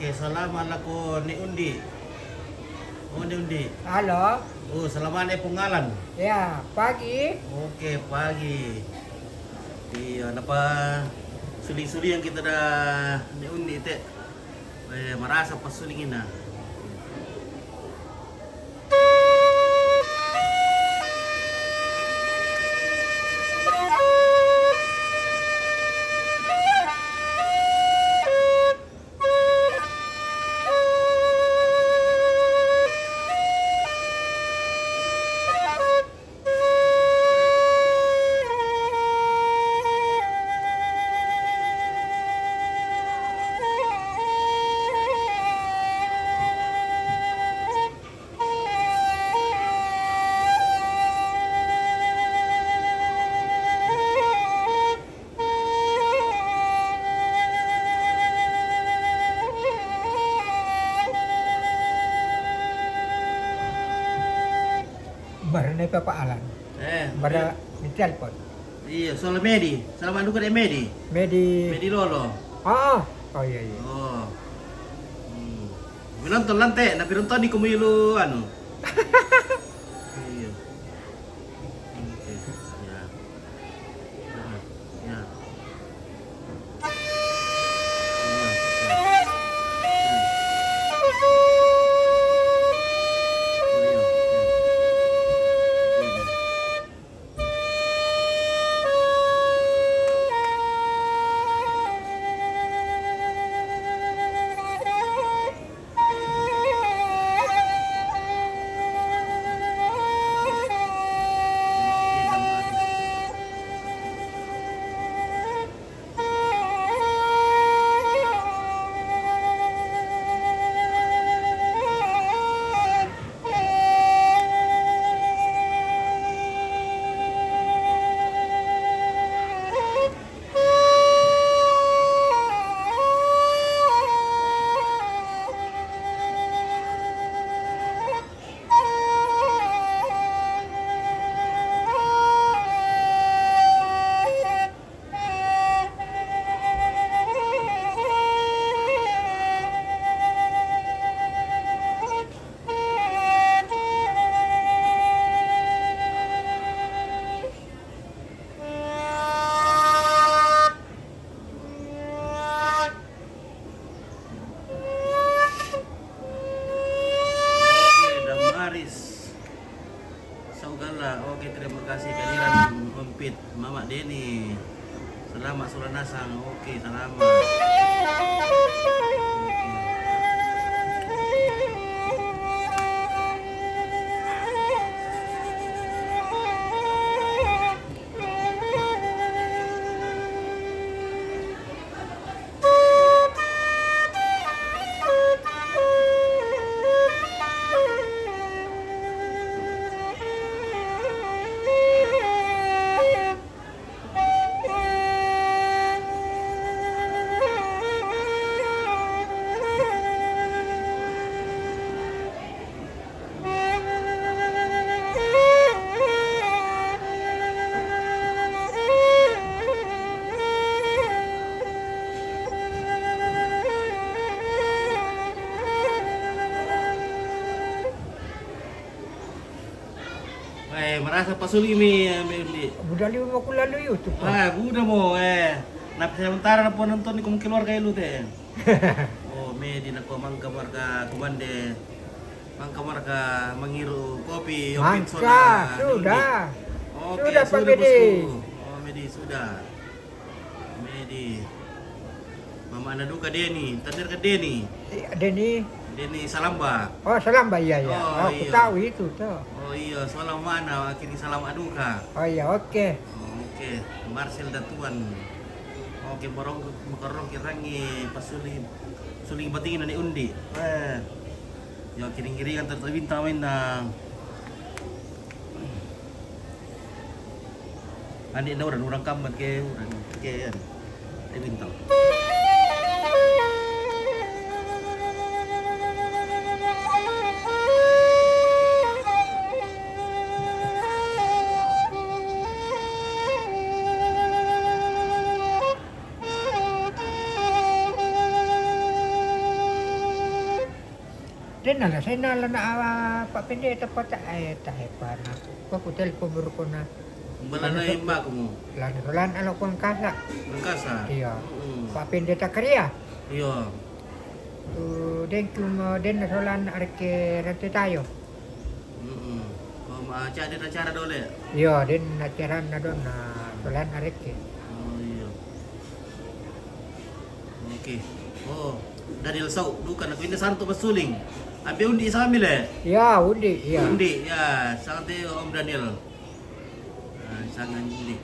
Oke, salamat ako ni Undi. Oh, ni Undi. Halo, Oh, salamat ay pungalan. ya pagi. Oke, pagi. Iya, napa suling-suling yang kita dah ni Undi teh. Merasa pas sulingin na. Baru Bapak Alan. Baru ditelepon. Iya, soal Medi. Salamat duka deh Medi. Medi. Medi Lolo. Oh, oh iya iya. Oh. Minonton lante, na pinonton di kumilu ano. Iya. Oke. Ya. Ya. Saugala, oke terima kasih kehadiran Ompit, Mama Deni. Selamat Sulanasang, oke selamat. Merasa pasuli mi Meli. Budak liu mau lalu YouTube. Buda mo Nap sementara na po nonton ni kung keluarga ilu teh. Oh, Medi na ko mangkamar ka kumande. Mangkamar ka mangiru kopi, Ompit Mangka, sudah. Oke, Sudah, Pak Medi. bosku. Oh, Medi sudah. Medi. Mama anda duka Deni, tadir ke Deni. Deni Salamba. Oh salam Mbak, iya iya. Oh, Oh, aku iya. tahu itu tuh. Oh iya, salam mana? Akhirnya salam aduka. Oh iya oke. Oke, Marcel Datuan. Oke, makarong kirangi pasuli suling batingin na ni Undi. Yo kiring-kiringan tertabing tamin na. Andi na orang kambat ke yan. Ay bintang. Saya nala na Pak Pendeta pa ta pa na. Ko telepon baru ko na. Bala na yung bako mo. Lan ano ko ang kasa. Ang kasa. Iya. Mm. Pak Pendeta Korea. Iyo. Tu den kum den na rolan arke rante tayo. Cak ada acara dole. Iya, den na ceran na don na rolan arke. Oh iya. Oke. Oh, Daniel Sau, bukan aku ini santo pasuling. Abi undi sa amil eh. Ya, undi, iya. Undi, ya, sangat Om Daniel. Sangat undi.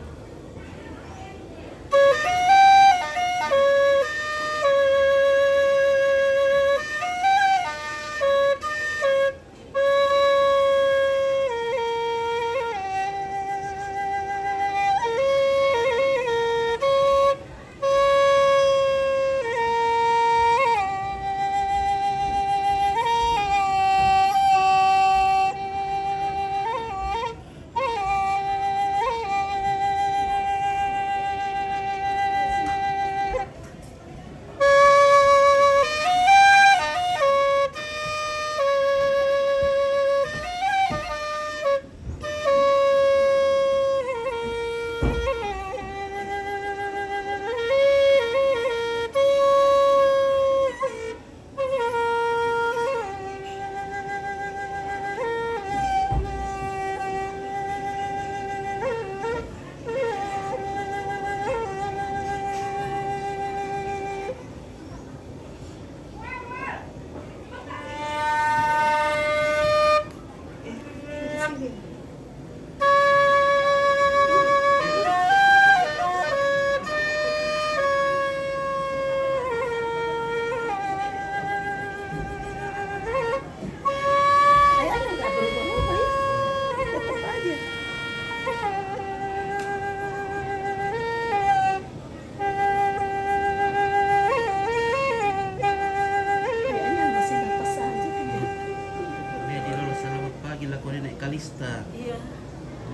Kalista. Iya.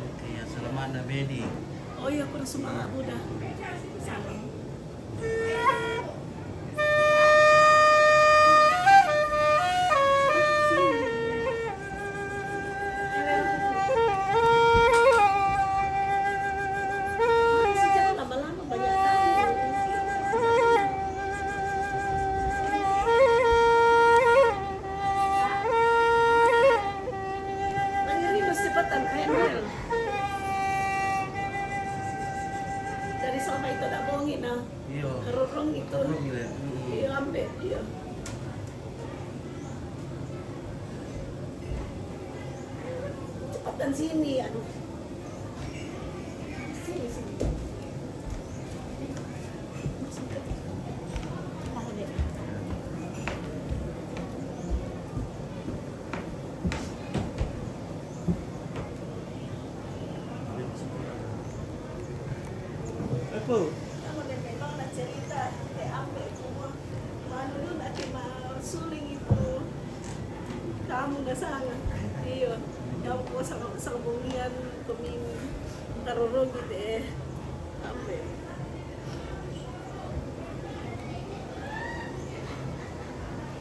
Oke, assalamualaikum na Bedi. Oh iya, aku udah semangat udah. Salam. Sejak lama-lama banyak tamu. Ini mesti cepetan kayak Mel. Dari sama itu tak bohongin nah. Iya. Kerurung itu. Kerurung gitu ya. Iya, ambil iya. Cepetan sini, aduh. Sini, sini. Mau deh. Apa? Kamu deh memang ada cerita, ambil semua. Manu lu nak cuma suling itu. Kamu nggak sangat. Iya. Yang aku sama bungian peming karurung gitu ambil.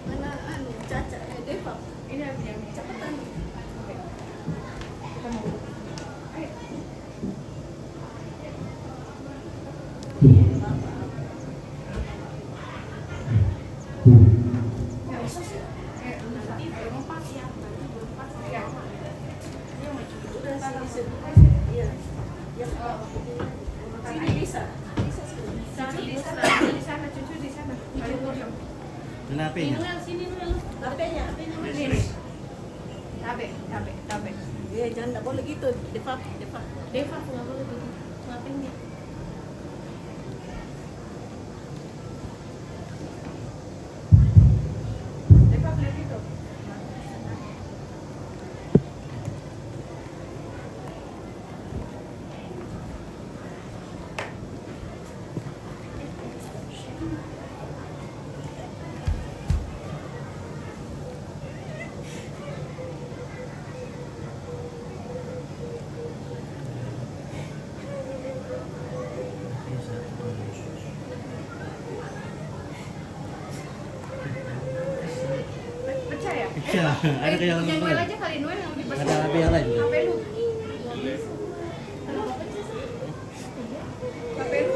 Mana anu Caca Deva. Ini yang cepetan. Iya. Sini bisa. Di sana cucu di sana. Kenapa ya? Sini dulu. HP-nya Ini. Tabe. Iya, jangan nggak boleh gitu. Deva. Deva nggak boleh begitu. Ngapain dia? Deva boleh gitu. Siya, ada kayak Punya yang Noel lain. aja kali, Noel yang lebih besar. Ada HP yang lain. HP lu. HP lu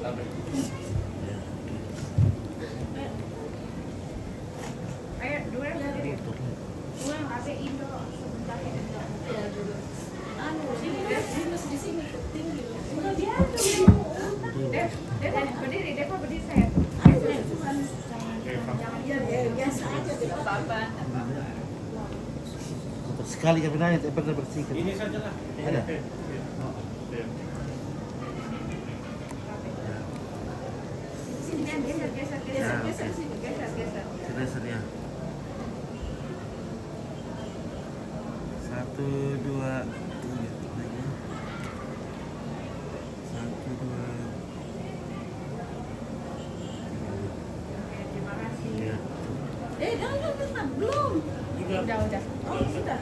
apa? Ayo, dua sendiri. Dua HP Indo sebentar ya. Sini deh, di sini tinggi. Udah biasa. Deh, berdiri, deh kok berdiri saya. Biasa aja tidak apa-apa. Kotor sekali kami nanya, tapi pernah bersihkan. Ini saja lah. Ada. Sini kan geser. Sini geser. Geser ya. 1, 2, 3. Lagi. 1, 2. Terima kasih. Ya. Jangan, belum. Udah. Oh, sudah.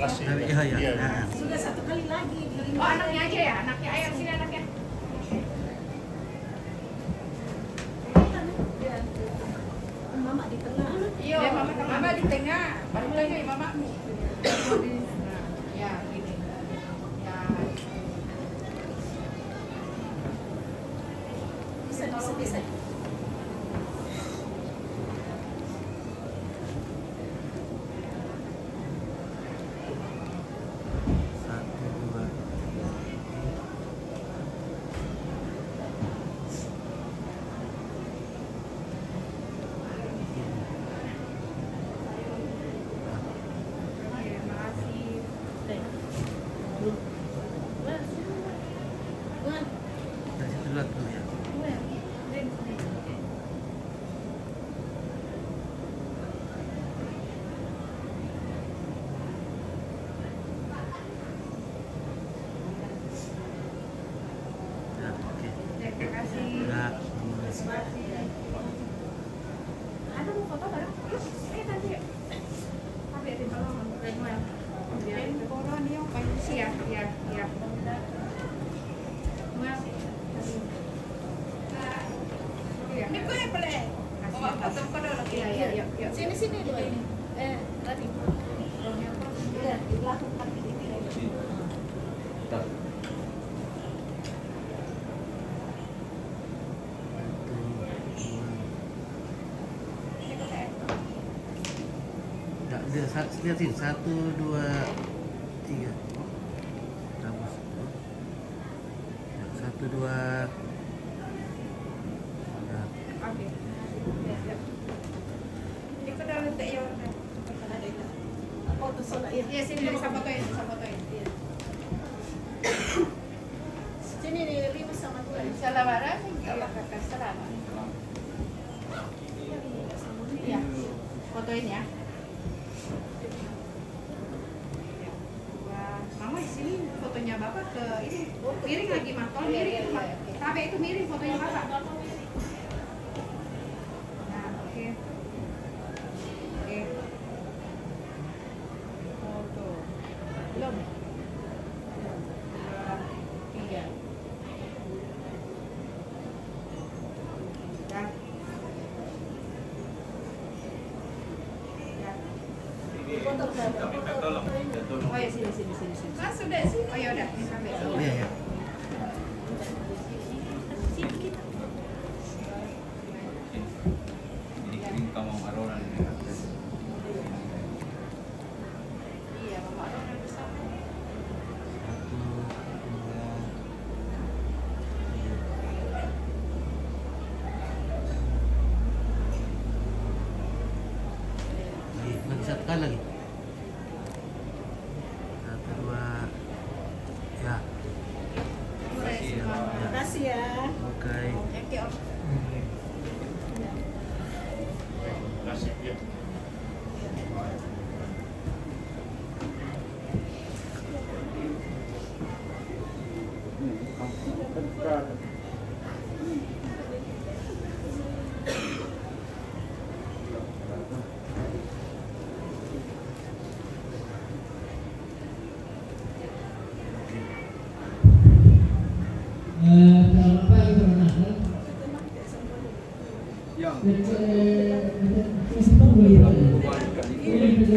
Kasih. Iya. Nah. Sudah satu kali lagi. Oh, anaknya aja ya, anaknya. Ayo sini anaknya. Mama di tengah. Iya, mama di tengah. Baru lagi mamamu. Nah, ya gini. Ya. Bisa. Satu, dua. Terima kasih. Dari situ dulu dulu ya. Ya, oke. Terima kasih. Ya. Ada mau foto bareng? Tadi. Tapi ada tolong Noel. Koron dia paling siap, ya. Noel. Iya. Ini kau yang boleh. Foto dulu. Iya. Sini dua ini. Tadi. Ya, di belakang kaki ini. Lihat sini 1, 2, 3. Bagus. 1, 2. Nah, Oke. Ikut dalam teh ya. Foto soal ya. Iya, sini bisa fotoin. Sini nih, Rimas sama gue. Salah barang, iya kakak salah. Iya, fotoin ya. Wah, mama di sini fotonya bapak ke ini miring lagi mah, kalau miring, tapi itu miring fotonya bapak. Nah, oke. Foto. Belum. 2, 3. Sudah. Foto Tolong. Oh ya sini. Kan sudah sini. Oh ya udah, sampai sini. iya ya. Dikirim kamu Marona ini. Iya, bapak udah bisa. 1, 2. Lagi satu kali lagi. 1, 2. Ya. Terima kasih ya. Oke. Thank you. Kasih ya. Iya.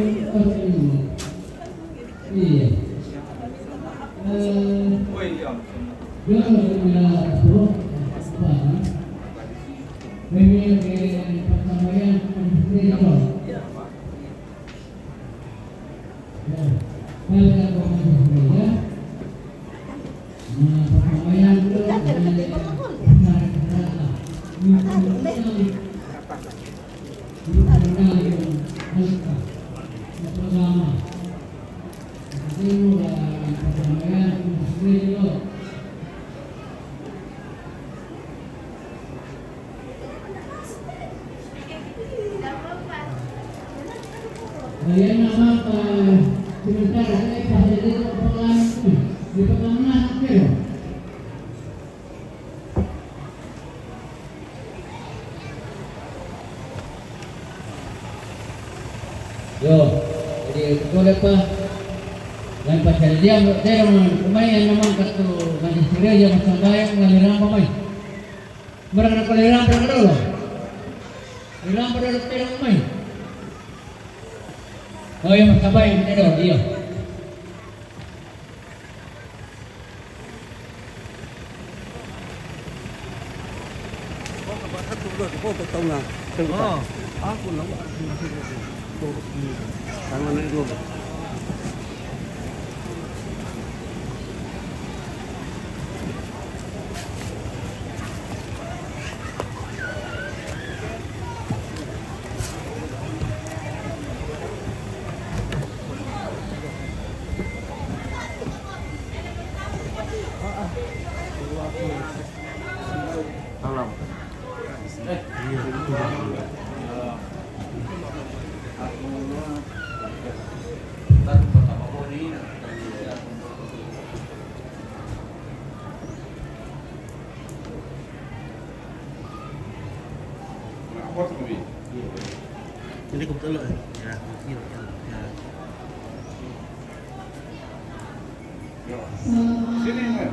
Oh iya. Yo mira pro apa? Ini ke persamaan itu. Ya. Kalau kamu ya. Nah, persamaan itu Ayan naman, sebentar saya pasal itu di pengaman kayo. Yo, jadi boleh pa. Lain pasal dia lumayan naman kato manisira dia masambayang ngaliran pa may. Murag na kaliran pa daw. Kaliran pa daw pero may. Oh yang magsabay, hindi daw, iya. Oh, aku lang. Tama na ito. Alam. Ini kebetulan ya. Sini Mel.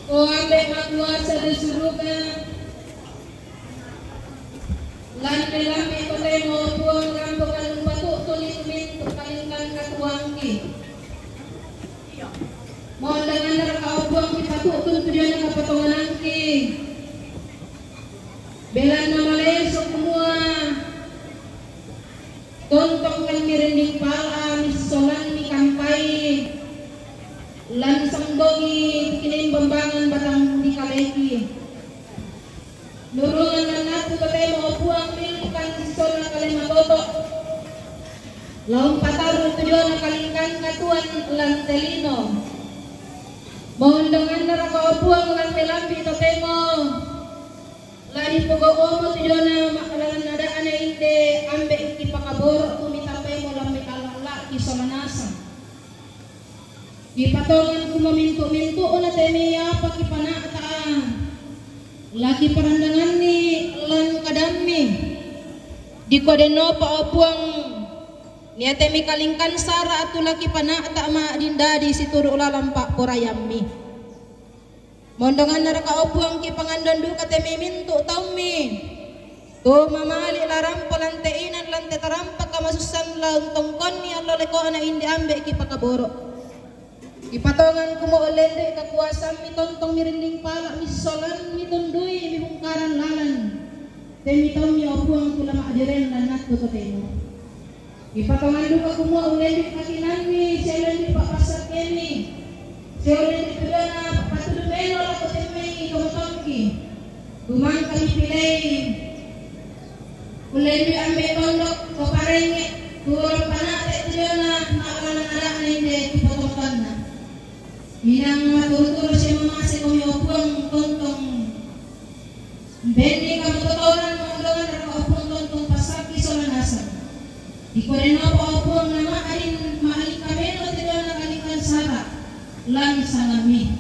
O ambe magluasa de suruga lambe ko tayo mo buong rambo kalung batu tulit-tulit kalingkan katuangki mo dengan nakaubuang ki batu tuntudian na kapatunganangki belan na maleso kumua tontong kan mirinding pala misolan mi kampai lan sangdogi kinin bambangan batang di kaleki nurungan na nato katay mga buwang milkan sisol na kalimatoto laong pataro tuyo na kalingkan katuan lan telino mohondangan na rakaobuang lan melambi katay mo lani pogo-omo tuyo na makalalan na daan na ite ambe ikipakaboro tumitapay mo lang mekalala kisamanasa ipatongan kumaminto-minto o na temiya pakipanataan lagi parandangan ni lan kadami di kodeno paupuang niya temi kalingkan sara atu lagi panata ma dinda di situru ulalampak porayami mondongan nara kaupuang ki pangandandu katemi minto taumi to mamali laram polanteinan lante tarampak kamasusan lang tongkon ni allo leko ana indi ambe ki pakaboro Ipatongan ko mo ulende kakuasam mitontong mirinding pala misolan mitundui mibungkaran lalan. Temitom mi opuang kula maadiren lan natto ko temo. Ipatongan duka ko mo ulende kakinan mi selende papasar kemi. Selende tulana patulumelo la ko temei komotongki. Dumang kami pilay. Ulende ambe tondok ko parenge turun panate tulana maalang-alang na hindi ipotongkan na. Minang matuturo siya mga sa kumiyopong tontong bendi kamutotonan mongdongan na kaupong tontong pasaki sa lanasan. Di ko rin mapaupong na maalin kami no tila na kalikan sara lang sa nami.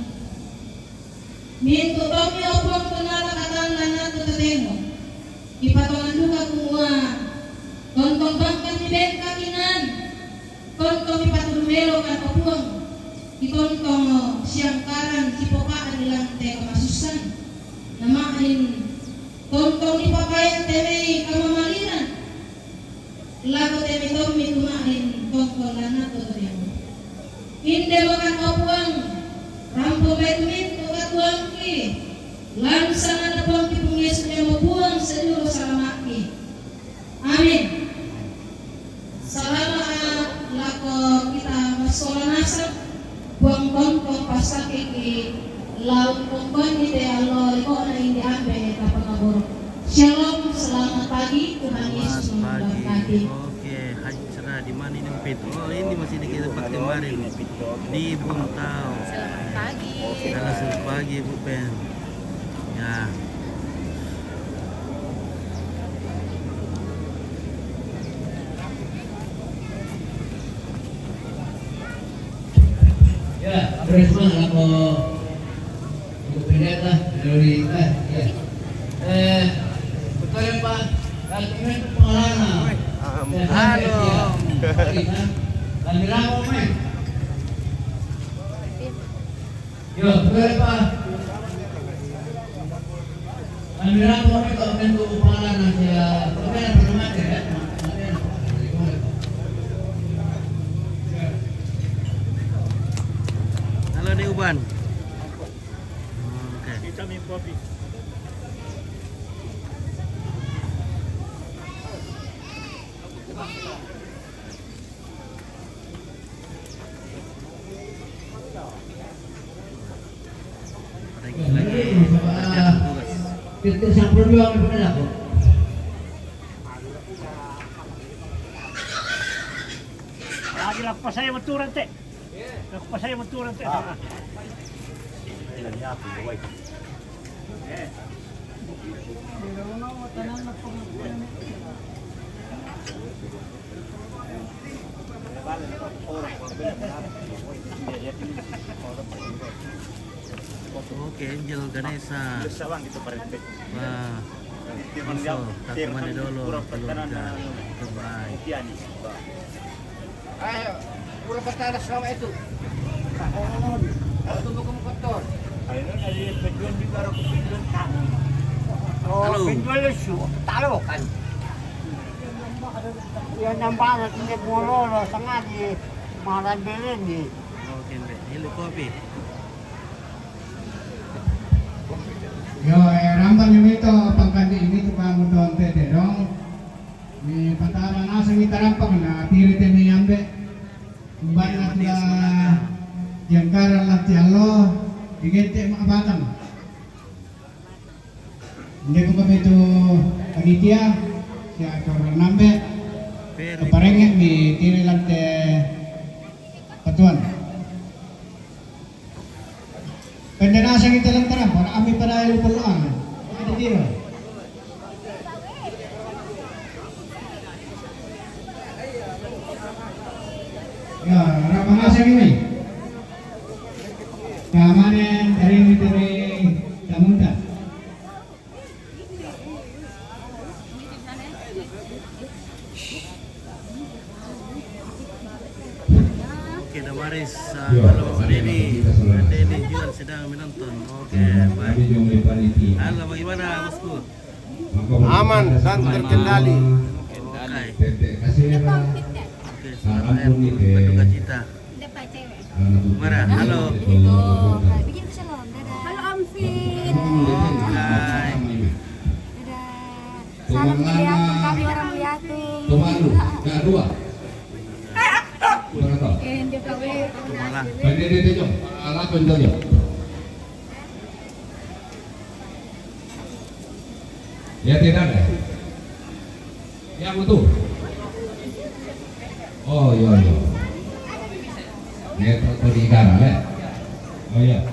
Minto kumiyopong tunalakatan na nato tatemo. Ipatongan luka kumuha tontong bangkan ni Ben kakinan tontong ipatulumelo kan upuang itontong siyang karan si pokaan nilang te kamasusan na maanin tontong ipakayan temei kamamaliran lago teme tomi tumain tontong lana totoriang hindi makan opuang rampo betumin tukatuang ki lansang na pong kipungis niya mabuang sa duro sa lamaki. Amin. Salamat lako kita masolanasan buang tontong pasake ki laut pongkon ite Allah iko na hindi ambe kapangabor. Shalom, selamat pagi, Tuhan Yesus memberkati. Oke, Haji Cerah di mana ini Pit? Oh, ini masih di tempat kemarin di Buntau. Selamat pagi. Selamat pagi Bu Pen. Ya. Ya, beresma ako pendeta dari ya. Betul ya Pak. Kalau itu pengalaman. Halo. Kami ramo men. Yo, betul ya Pak. Kami ramo men kalau bentuk pengalaman saya. Kami pernah mati ya. Halo Nek Uban. Oke. Vitamin kopi. Kita sampai dua kali pernah aku. Lagi lah pas saya maturan teh. Pas saya maturan teh. Oke, Angel Ganesha. Sawang gitu parente. Wah. Iso, takuman dulu keluarga. Terbaik. Ayo, pura bertahan selama itu. Tunggu kamu kotor. Ayun ay penjual juga aku penjual tak. Halo. Penjual su, talo kan. Yan ang banat hindi mo lolo sa nga di mahalan bilin di. Oke, Mbak. Hilo kopi. Yo, ramban yung ito, pangkandi ini tuh kamu tuh tete dong. Ni pantara nasa ni tarampang na tirite mi ambe. Kumban na tula yang karan lati Allah digente mga batang. Hindi ko kami ito panitia siya korang nambe. Kaparengit mi tiri lante patuan. Pendenasa kita lang tarang para kami para ilupulaan. Ada tiro. Ya, ramah ini. Keamanan dari Tamunda. Oke, Damaris, kalau Pak Denny Jual sedang menonton. Oke, baik. Halo, bagaimana Bosku? Aman dan terkendali. Oke, Kasih oke, selamat berduka cita. Mara, halo. Bikin salon, dadah. Halo Amfit. Hai. Dadah. Salam liatung kami orang liatung. Tumalu, kedua. Berapa? Dia gawe. Malah. Pandai dia tunjuk, alat tunjuk. Ya tidak ada. Yang itu. Oh iya iya. Dia tuh di kanan ya. Oh iya.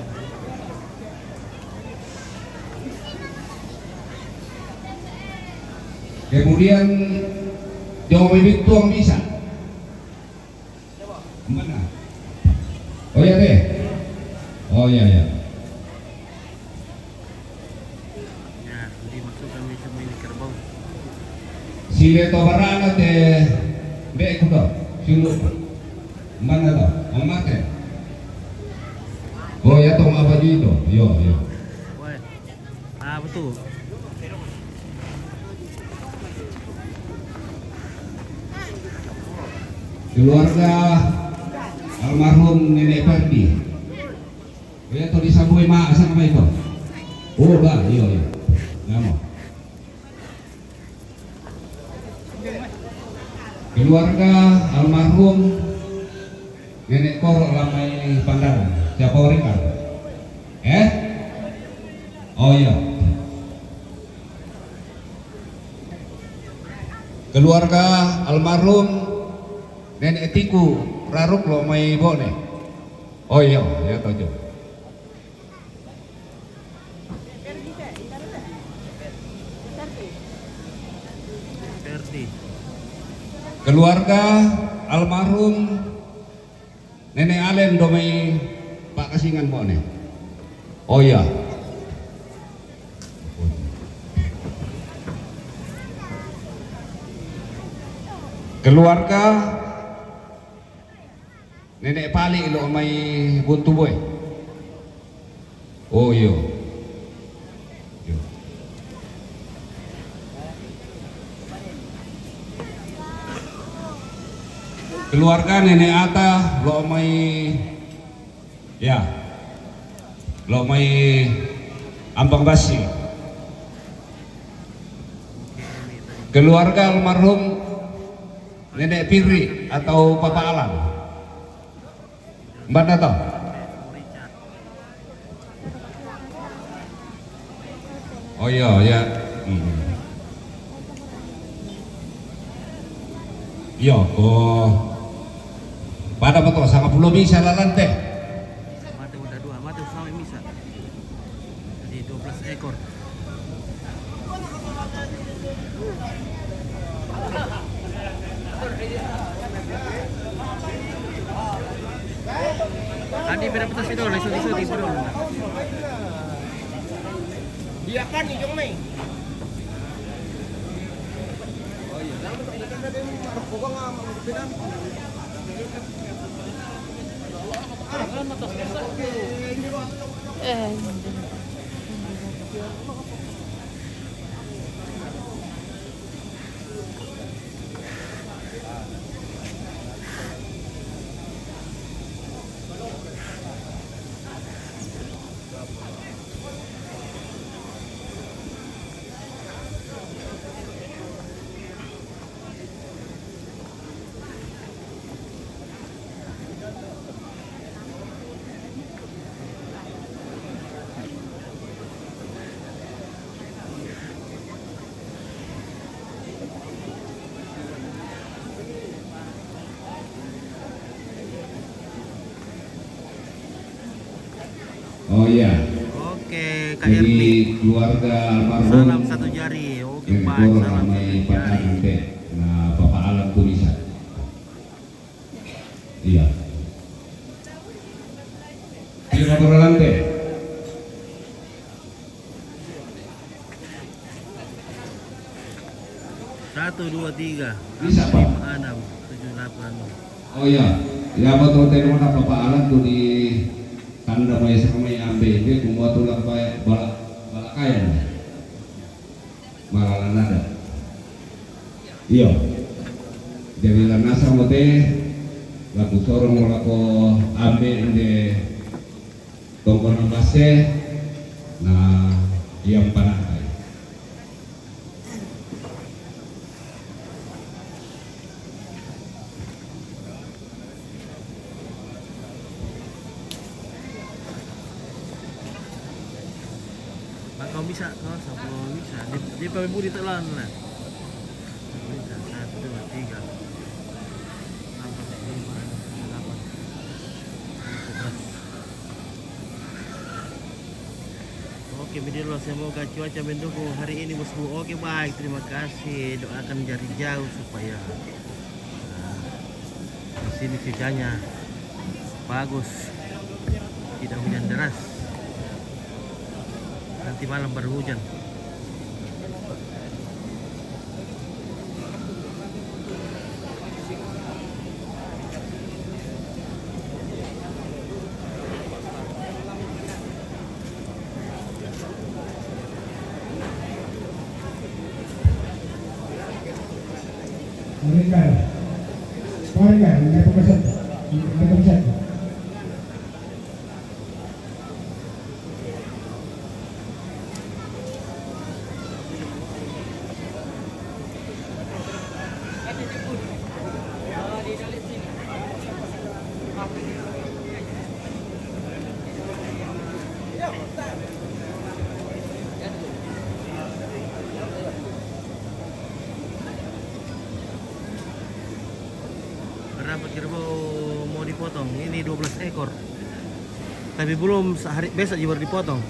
Kemudian jauh lebih tuang bisa. Mana? Oh iya deh. Oh iya iya. Ya, dimasukkan di sini kerbau. Sile to barana te be kudo. Silu. Mana to? Amate. Oh ya to apa itu? Yo yo. Woi. Ah, betul. Keluarga almarhum Nenek Ferdi. Ya to disambui mak sama itu. Oh bah, iya iya. Nama. Keluarga almarhum Nenek Kor Lamai Pandaran. Siapa orang kan? Oh iya. Keluarga almarhum Nenek Tiku Raruk lo mai bone. Oh iya, ya tahu. Ferdi. Keluarga almarhum Nenek Alen domai Pak Kasingan bone. Oh iya. Keluarga Nenek Pali lo mai buntu boy. Oh iya. Keluarga Nenek Ata lo mai ya. Lo mai Ambang Basi. Keluarga almarhum Nenek Piri atau Papa Alam. Mbak Nato. Oh iya ya. Iya kok. Pada betul sangat belum bisa lalan teh. Mati udah 2, mati sampai bisa. Jadi 12 ekor. Tadi berapa tas itu? Isu-isu di bro. Dia kan di jong nih. Oh iya. Oh iya. Oke, Kak Jadi Erni. keluarga almarhum Salam satu jari. Oke, baik. Salam satu jari. Nah, Bapak Alam tulisan. Iya. Di nomor lantai. Satu, dua, tiga. Bisa, Pak. 5, 6, 7, 8. Oh iya. Ya betul telepon Bapak Alam tuh di tanda mai samai ambil dia kumua tulang baik balak kaya. Malalan ada. Iya. Jadi lanasa mote laku sorong laku ambil di tongkon ambase na yang panah. Kau bisa, kau sabun bisa. Dia pakai budi telan lah. Bisa 1, 2, 3, 4, 5, 6, 7, 8, 11. Oke, video semoga cuaca mendukung hari ini bosku. Oke baik, terima kasih. Doakan jari jauh supaya di sini cuacanya bagus, tidak hujan deras. Nanti malam baru hujan. Poinkan, may pagkasat. Berapa kerbau mau dipotong? Ini 12 ekor. Tapi belum sehari besok juga baru dipotong.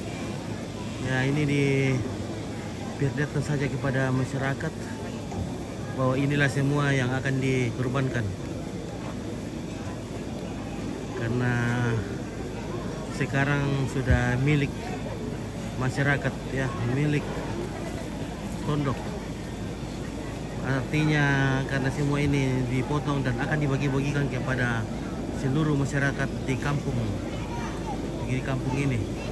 Ya ini diperlihatkan saja kepada masyarakat bahwa inilah semua yang akan dikorbankan. Karena sekarang sudah milik masyarakat ya, milik pondok. Artinya karena semua ini dipotong dan akan dibagi-bagikan kepada seluruh masyarakat di kampung ini.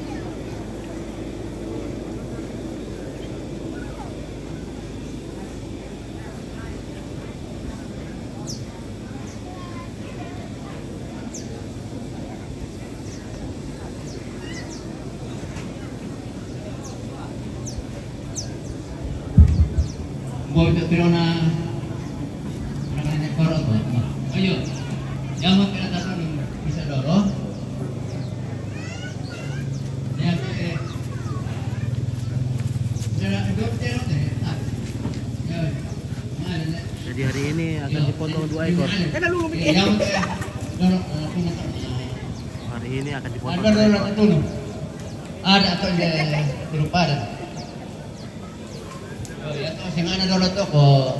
Boleh pirona anak korot. Ayo, jangan kena tasan bisa doro. Ya, Jadi hari ini akan dipotong 2 ekor. Hari ini akan dipotong 2 ekor. Ada atau di rupa ada. Ya to sing ana dolo to ko.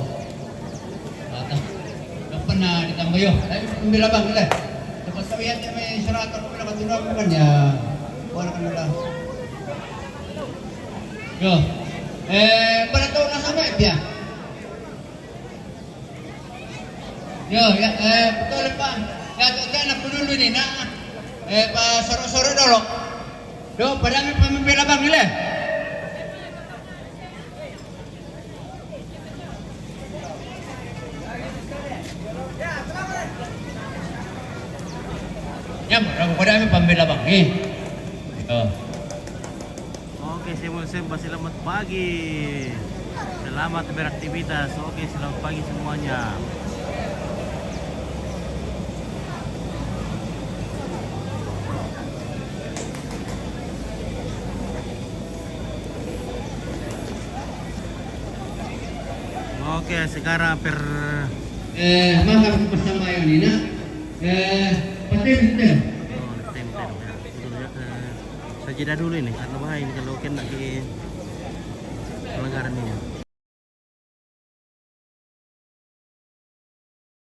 Pernah ditambah yo. Tapi pembela bang deh. Dapat sabihan may serato ko na katulog mo kanya. Wala kan nila. Yo. Pada tahu na sampai dia. Yo, ya betul Pak. Ya to anak dulu ini na. Pa soro-soro dolo. Yo, padang pembela bang nila. Ya, pada kami pembela bang nih. Oke, selamat pagi. Selamat beraktivitas. Oke, selamat pagi semuanya. Oke, sekarang mahal bersama yang ini Paten. Saya jeda dulu ini karena bahaya ini kalau kena ke pelanggaran ini.